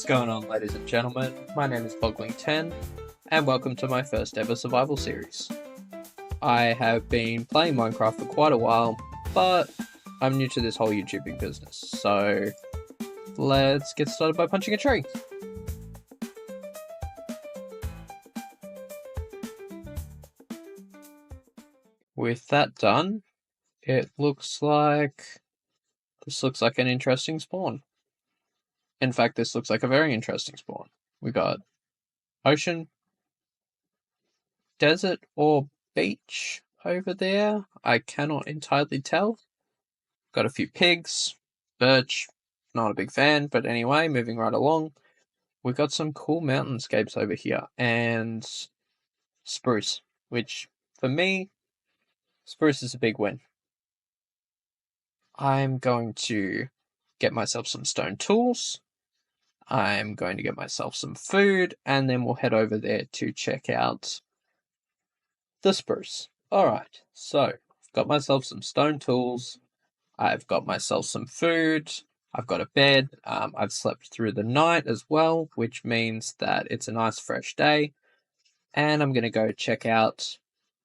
going on, ladies and gentlemen? My name is Bogling10, and welcome to my first ever survival series. I have been playing Minecraft for quite a while, but I'm new to this whole YouTubing business, so let's get started by punching a tree. With that done, this looks like an interesting spawn. In fact, this looks like a very interesting spawn. We got ocean, desert, or beach over there. I cannot entirely tell. Got a few pigs, birch, not a big fan, but anyway, moving right along. We got some cool mountainscapes over here, and spruce, which for me, spruce is a big win. I'm going to get myself some stone tools. I'm going to get myself some food, and then we'll head over there to check out the spruce. Alright, so I've got myself some stone tools. I've got myself some food. I've got a bed. I've slept through the night as well, which means that it's a nice fresh day. And I'm going to go check out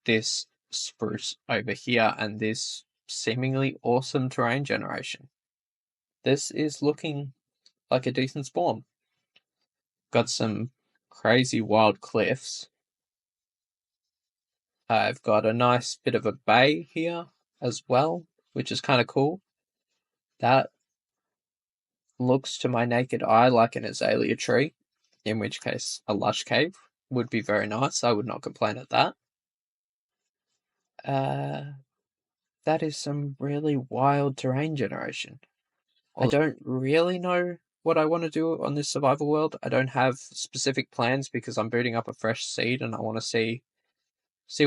this spruce over here and this seemingly awesome terrain generation. This is looking like a decent spawn. Got some crazy wild cliffs. I've got a nice bit of a bay here as well, which is kind of cool. That looks to my naked eye like an azalea tree, in which case a lush cave would be very nice. I would not complain at that. That is some really wild terrain generation. I don't really know what I want to do on this survival world. I don't have specific plans because I'm booting up a fresh seed and I want to see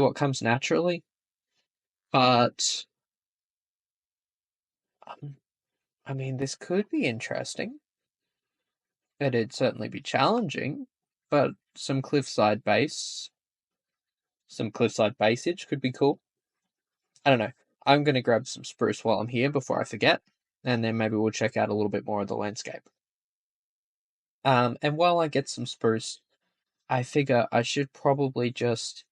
what comes naturally. But I mean, this could be interesting. It'd certainly be challenging, but some cliffside baseage could be cool. I don't know. I'm going to grab some spruce while I'm here before I forget, and then maybe we'll check out a little bit more of the landscape. And while I get some spruce, I figure I should probably just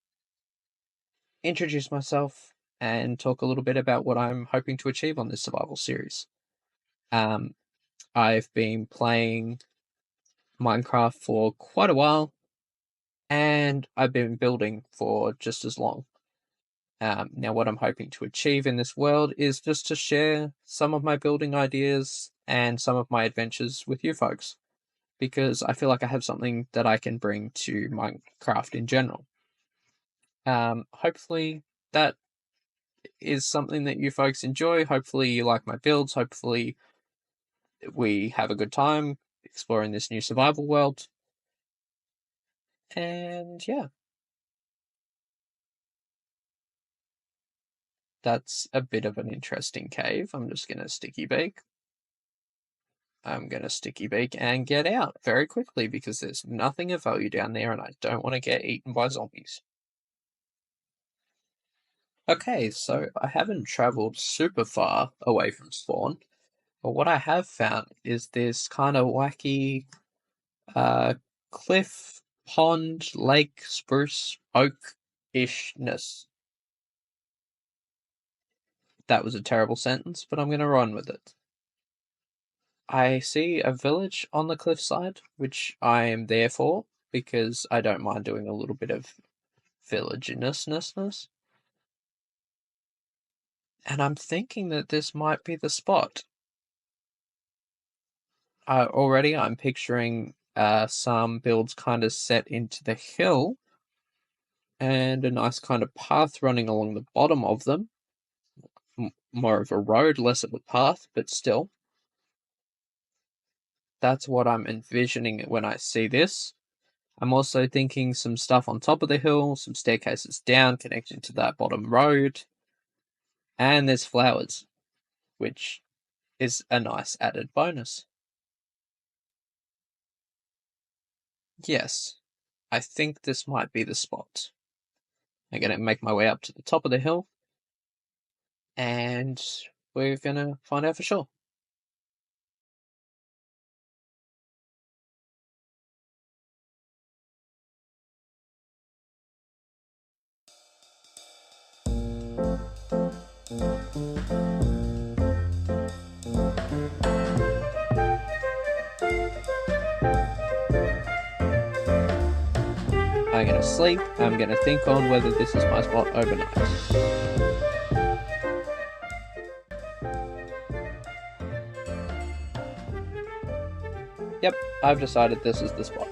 introduce myself and talk a little bit about what I'm hoping to achieve on this survival series. I've been playing Minecraft for quite a while, and I've been building for just as long. Now, what I'm hoping to achieve in this world is just to share some of my building ideas and some of my adventures with you folks, because I feel like I have something that I can bring to Minecraft in general. Hopefully that is something that you folks enjoy. Hopefully you like my builds. Hopefully we have a good time exploring this new survival world. And yeah. That's a bit of an interesting cave. I'm just going to sticky bake. I'm going to sticky bake and get out very quickly because there's nothing of value down there and I don't want to get eaten by zombies. Okay, so I haven't traveled super far away from spawn, but what I have found is this kind of wacky cliff, pond, lake, spruce, oak-ishness. That was a terrible sentence, but I'm going to run with it. I see a village on the cliffside, which I am there for, because I don't mind doing a little bit of villaginess. And I'm thinking that this might be the spot. Already I'm picturing some builds kind of set into the hill, and a nice kind of path running along the bottom of them. More of a road, less of a path, but still. That's what I'm envisioning when I see this. I'm also thinking some stuff on top of the hill, some staircases down connecting to that bottom road. And there's flowers, which is a nice added bonus. Yes, I think this might be the spot. I'm going to make my way up to the top of the hill, and we're going to find out for sure. I'm gonna sleep. I'm gonna think on whether this is my spot overnight. Yep, I've decided this is the spot.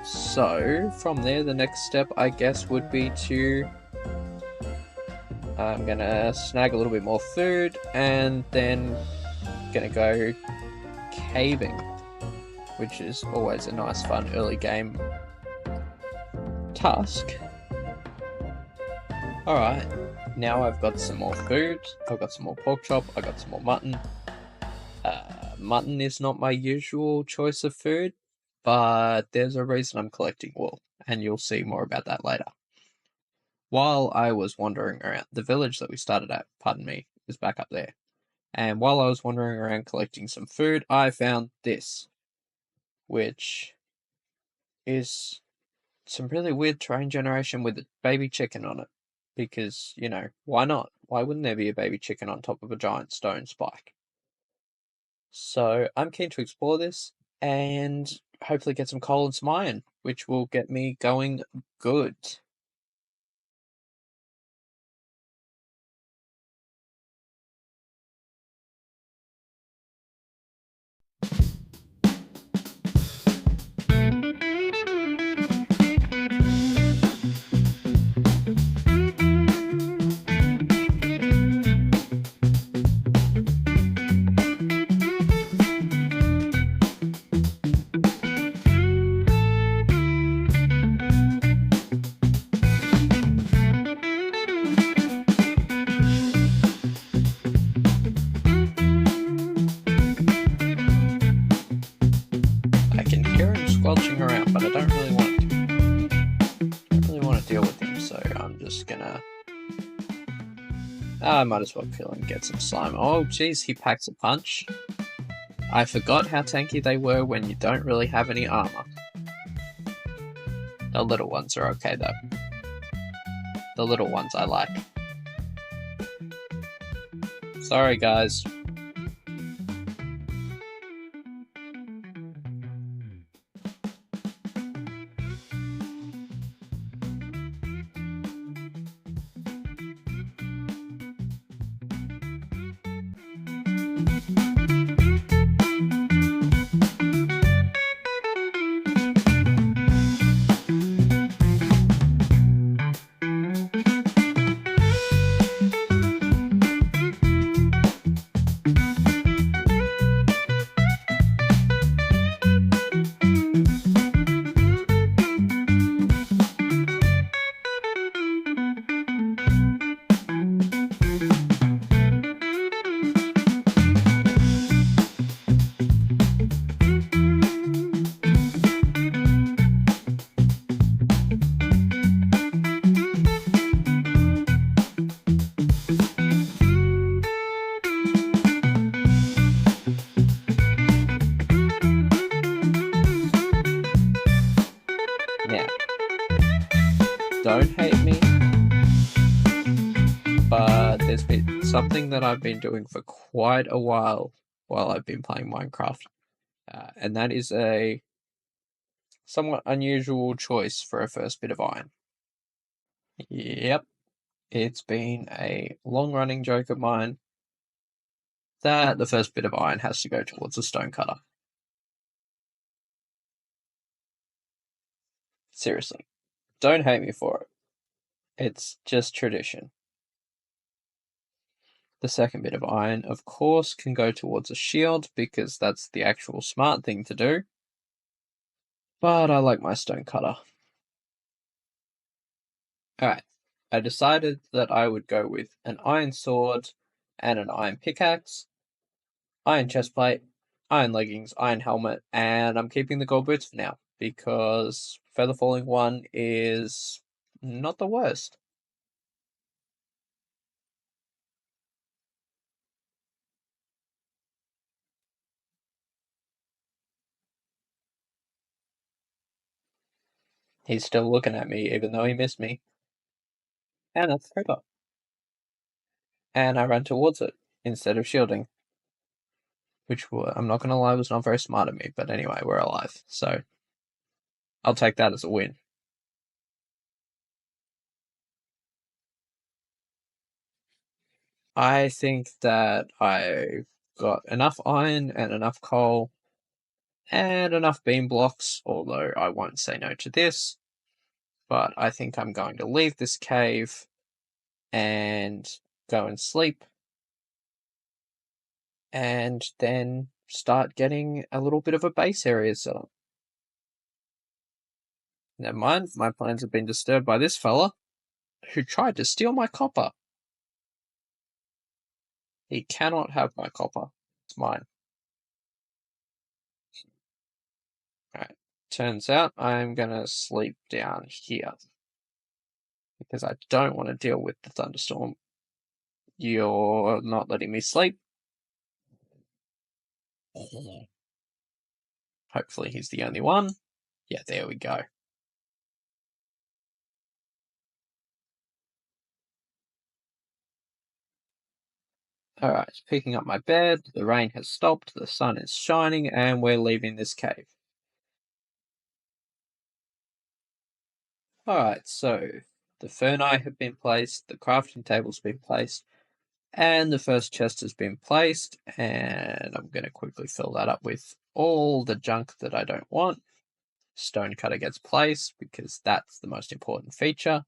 So, from there, the next step, I guess, would be to... I'm gonna snag a little bit more food, and then gonna go caving, which is always a nice, fun, early game task. Alright, now I've got some more food, I've got some more pork chop, I've got some more mutton. Mutton is not my usual choice of food, but there's a reason I'm collecting wool, and you'll see more about that later. While I was wandering around, the village that we started at, pardon me, is back up there. And while I was wandering around collecting some food, I found this, which is some really weird terrain generation with a baby chicken on it. Because, you know, why not? Why wouldn't there be a baby chicken on top of a giant stone spike? So I'm keen to explore this and hopefully get some coal and some iron, which will get me going good. I can hear him squelching around, but I don't really want to. I don't really want to deal with him, so I'm just gonna... I might as well kill him and get some slime. Oh, geez, he packs a punch. I forgot how tanky they were when you don't really have any armor. The little ones are okay, though. The little ones I like. Sorry, guys. Now, don't hate me, but there's been something that I've been doing for quite a while I've been playing Minecraft, and that is a somewhat unusual choice for a first bit of iron. Yep, it's been a long-running joke of mine that the first bit of iron has to go towards a stone cutter. Seriously, don't hate me for it. It's just tradition. The second bit of iron, of course, can go towards a shield because that's the actual smart thing to do. But I like my stone cutter. Alright, I decided that I would go with an iron sword and an iron pickaxe, iron chestplate, iron leggings, iron helmet, and I'm keeping the gold boots for now because feather falling 1 is not the worst. He's still looking at me even though he missed me. And that's the creeper. And I ran towards it instead of shielding. Which, I'm not going to lie, was not very smart of me. But anyway, we're alive. So I'll take that as a win. I think that I got enough iron and enough coal and enough beam blocks, although I won't say no to this. But I think I'm going to leave this cave and go and sleep and then start getting a little bit of a base area set up. Never mind, my plans have been disturbed by this fella who tried to steal my copper. He cannot have my copper. It's mine. Alright, turns out I'm gonna sleep down here because I don't want to deal with the thunderstorm. You're not letting me sleep. Hopefully he's the only one. Yeah, there we go. Alright, picking up my bed, the rain has stopped, the sun is shining, and we're leaving this cave. Alright, so the ferni have been placed, the crafting table's been placed, and the first chest has been placed, and I'm going to quickly fill that up with all the junk that I don't want. Stone cutter gets placed because that's the most important feature.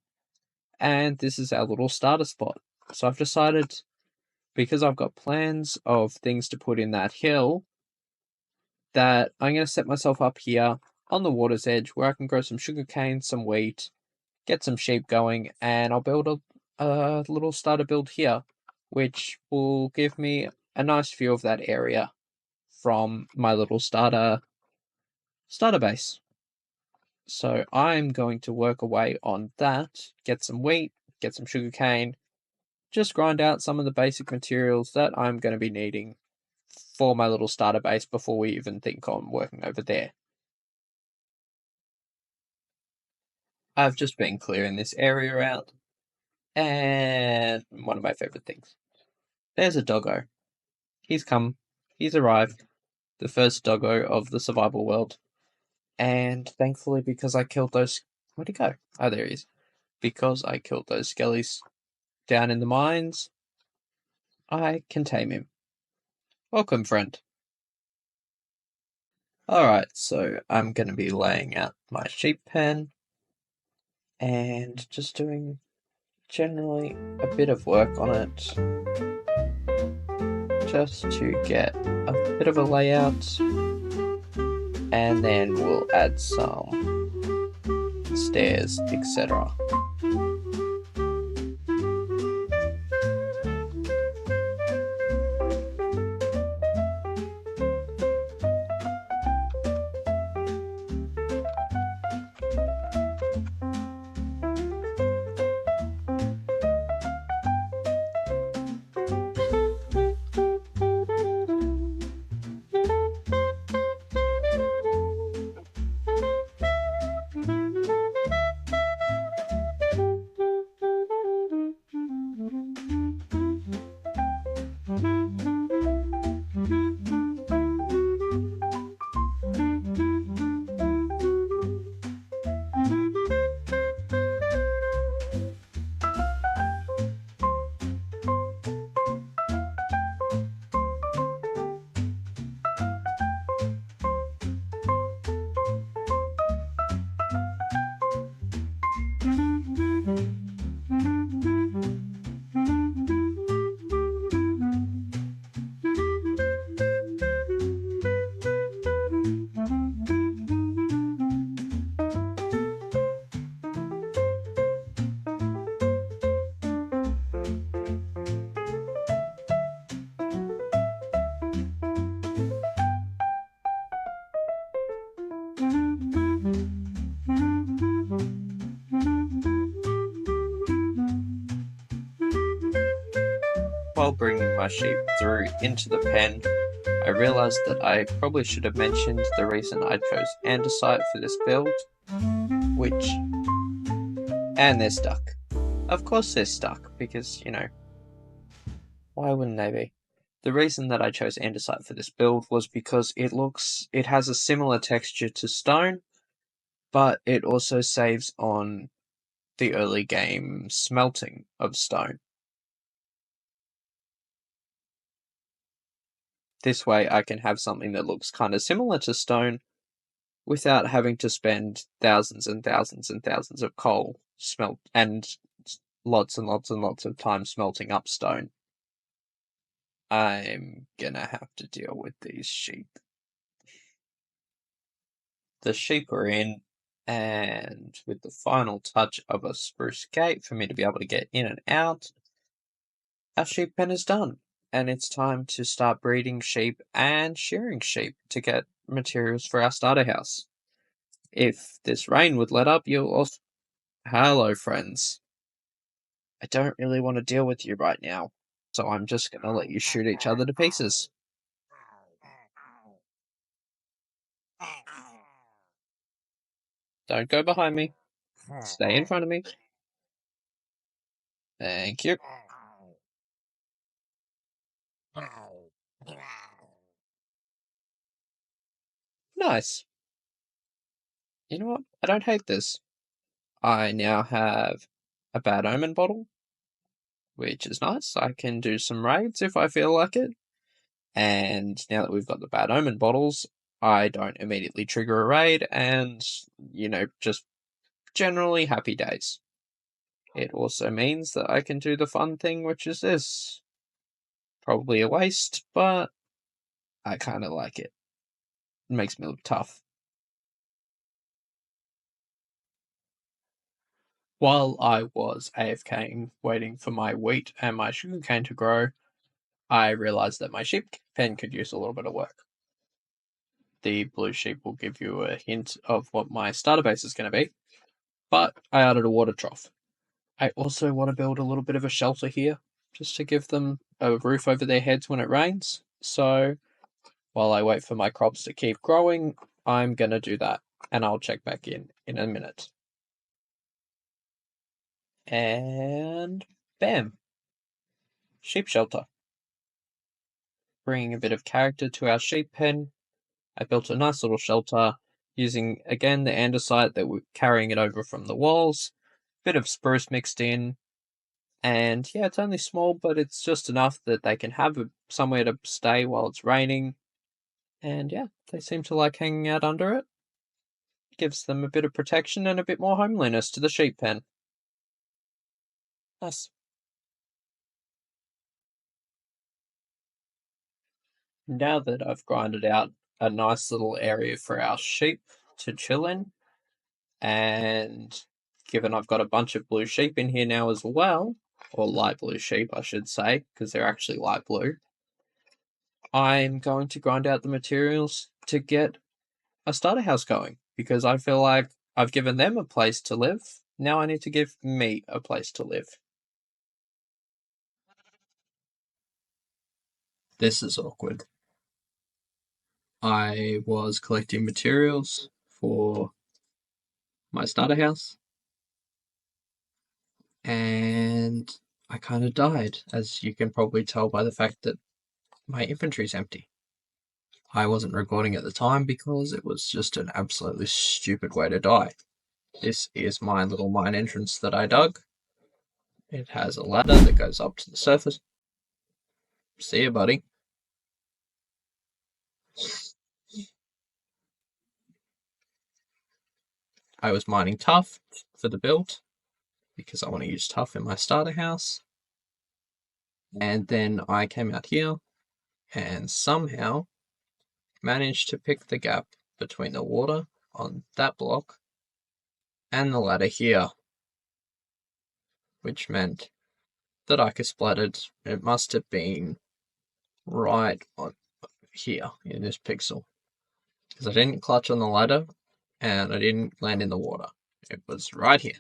And this is our little starter spot. So I've decided, because I've got plans of things to put in that hill, that I'm going to set myself up here on the water's edge where I can grow some sugarcane, some wheat, get some sheep going, and I'll build a little starter build here, which will give me a nice view of that area from my little starter base. So I'm going to work away on that, get some wheat, get some sugarcane, just grind out some of the basic materials that I'm going to be needing for my little starter base before we even think on working over there. I've just been clearing this area out, and one of my favorite things. There's a doggo. He's come. He's arrived. The first doggo of the survival world. And thankfully, because I killed those... Where'd he go? Oh, there he is. Because I killed those skellies down in the mines, I can tame him. Welcome, friend. Alright, so I'm going to be laying out my sheep pen and just doing generally a bit of work on it just to get a bit of a layout, and then we'll add some stairs, etc. While bringing my sheep through into the pen, I realized that I probably should have mentioned the reason I chose andesite for this build, and they're stuck. Of course they're stuck, because, why wouldn't they be? The reason that I chose andesite for this build was because it has a similar texture to stone, but it also saves on the early game smelting of stone. This way I can have something that looks kind of similar to stone without having to spend thousands and thousands and thousands of coal and lots and lots and lots of time smelting up stone. I'm gonna have to deal with these sheep. The sheep are in, and with the final touch of a spruce gate for me to be able to get in and out, our sheep pen is done. And it's time to start breeding sheep and shearing sheep to get materials for our starter house. If this rain would let up, you'll also... Hello, friends. I don't really want to deal with you right now, so I'm just gonna let you shoot each other to pieces. Don't go behind me. Stay in front of me. Thank you. Nice. You know what? I don't hate this. I now have a bad omen bottle, which is nice. I can do some raids if I feel like it. And now that we've got the bad omen bottles, I don't immediately trigger a raid, and, just generally happy days. It also means that I can do the fun thing, which is this. Probably a waste, but I kind of like it. It makes me look tough. While I was AFKing, waiting for my wheat and my sugarcane to grow, I realized that my sheep pen could use a little bit of work. The blue sheep will give you a hint of what my starter base is going to be, but I added a water trough. I also want to build a little bit of a shelter here, just to give them a roof over their heads when it rains. So while I wait for my crops to keep growing, I'm going to do that, and I'll check back in a minute. And bam! Sheep shelter. Bringing a bit of character to our sheep pen. I built a nice little shelter using, again, the andesite that we're carrying it over from the walls. Bit of spruce mixed in. And yeah, it's only small, but it's just enough that they can have somewhere to stay while it's raining. And yeah, they seem to like hanging out under it. Gives them a bit of protection and a bit more homeliness to the sheep pen. Nice. Now that I've grinded out a nice little area for our sheep to chill in, and given I've got a bunch of blue sheep in here now as well, or light blue sheep, I should say, because they're actually light blue, I'm going to grind out the materials to get a starter house going, because I feel like I've given them a place to live. Now I need to give me a place to live. This is awkward. I was collecting materials for my starter house, and I kind of died, as you can probably tell by the fact that my inventory's empty. I wasn't recording at the time because it was just an absolutely stupid way to die. This is my little mine entrance that I dug. It has a ladder that goes up to the surface. See you, buddy. I was mining tuff for the build because I want to use tuff in my starter house. And then I came out here and somehow managed to pick the gap between the water on that block and the ladder here, which meant that I splattered. It must have been right on here in this pixel, because I didn't clutch on the ladder and I didn't land in the water. It was right here.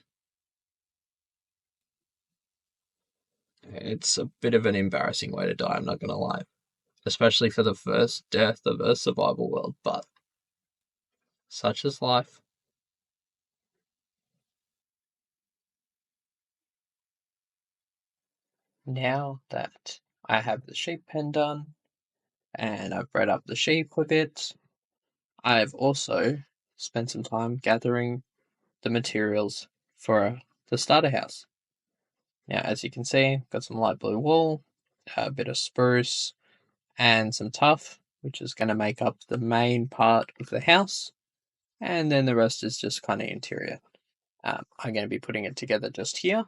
It's a bit of an embarrassing way to die, I'm not gonna lie, especially for the first death of a survival world, but such is life. now that I have the sheep pen done and I've bred up the sheep a bit, I've also spent some time gathering the materials for the starter house. Now, as you can see, I've got some light blue wool, a bit of spruce, and some tuff, which is going to make up the main part of the house, and then the rest is just kind of interior. I'm going to be putting it together just here,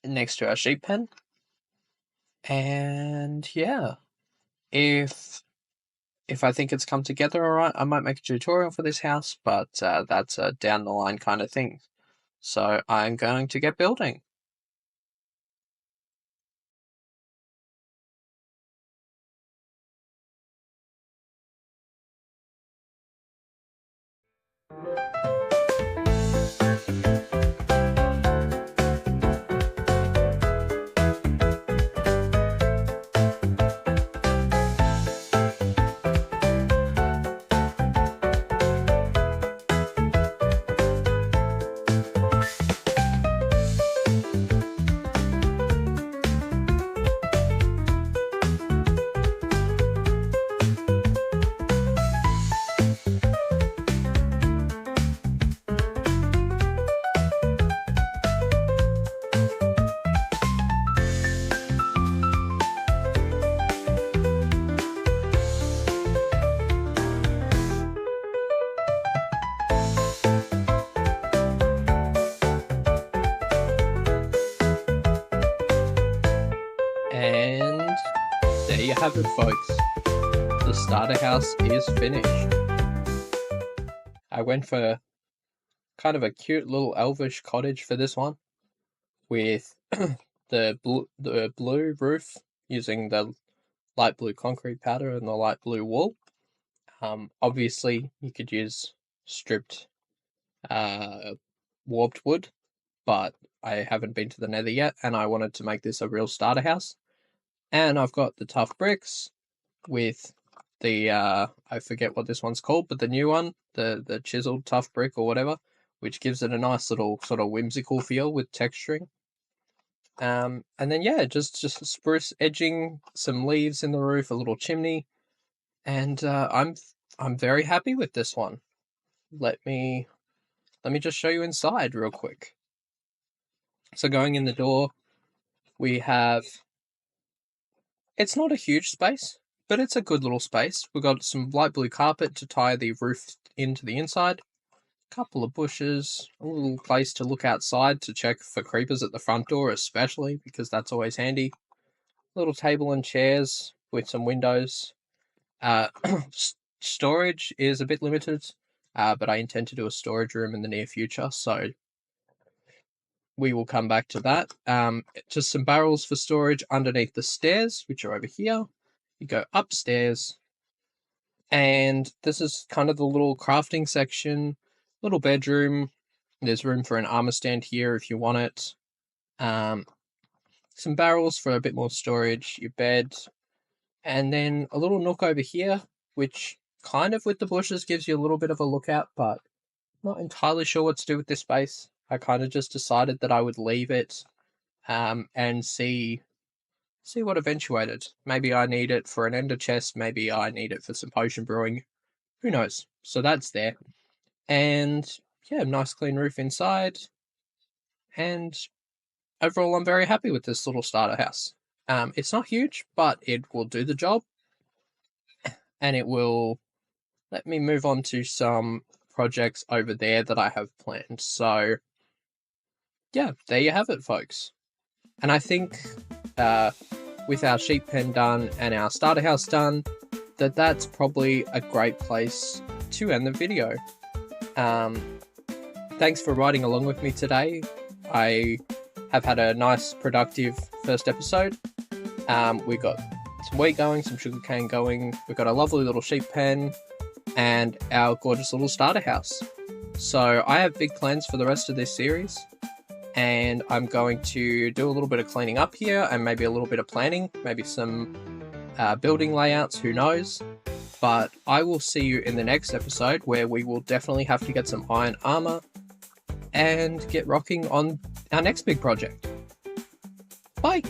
next to our sheep pen. And yeah, if I think it's come together all right, I might make a tutorial for this house, but that's a down the line kind of thing. So I'm going to get building. And there you have it, folks. The starter house is finished. I went for kind of a cute little elvish cottage for this one, with the blue roof using the light blue concrete powder and the light blue wool. Obviously, you could use stripped warped wood, but I haven't been to the nether yet, and I wanted to make this a real starter house. And I've got the tough bricks with the I forget what this one's called, but the new one, the chiseled tough brick or whatever, which gives it a nice little sort of whimsical feel with texturing. And then yeah, just spruce edging, some leaves in the roof, a little chimney, and I'm very happy with this one. Let me just show you inside real quick. So going in the door, we have, it's not a huge space, but it's a good little space. We've got some light blue carpet to tie the roof into the inside, a couple of bushes, a little place to look outside to check for creepers at the front door, especially because that's always handy. A little table and chairs with some windows. Storage is a bit limited, but I intend to do a storage room in the near future, so we will come back to that. Just some barrels for storage underneath the stairs, which are over here. You go upstairs, and this is kind of the little crafting section, little bedroom. There's room for an armor stand here if you want it. Some barrels for a bit more storage, your bed, and then a little nook over here, which kind of with the bushes gives you a little bit of a lookout, but not entirely sure what to do with this space. I kind of just decided that I would leave it and see what eventuated. Maybe I need it for an ender chest, maybe I need it for some potion brewing. Who knows? So that's there. And yeah, nice clean roof inside. And overall, I'm very happy with this little starter house. It's not huge, but it will do the job. And it will let me move on to some projects over there that I have planned. So yeah, there you have it, folks. And I think with our sheep pen done and our starter house done, that's probably a great place to end the video. Thanks for riding along with me today. I have had a nice, productive first episode. We got some wheat going, some sugarcane going. We've got a lovely little sheep pen and our gorgeous little starter house. So I have big plans for the rest of this series, and I'm going to do a little bit of cleaning up here and maybe a little bit of planning, maybe some building layouts, who knows. But I will see you in the next episode, where we will definitely have to get some iron armor and get rocking on our next big project. Bye. Bye.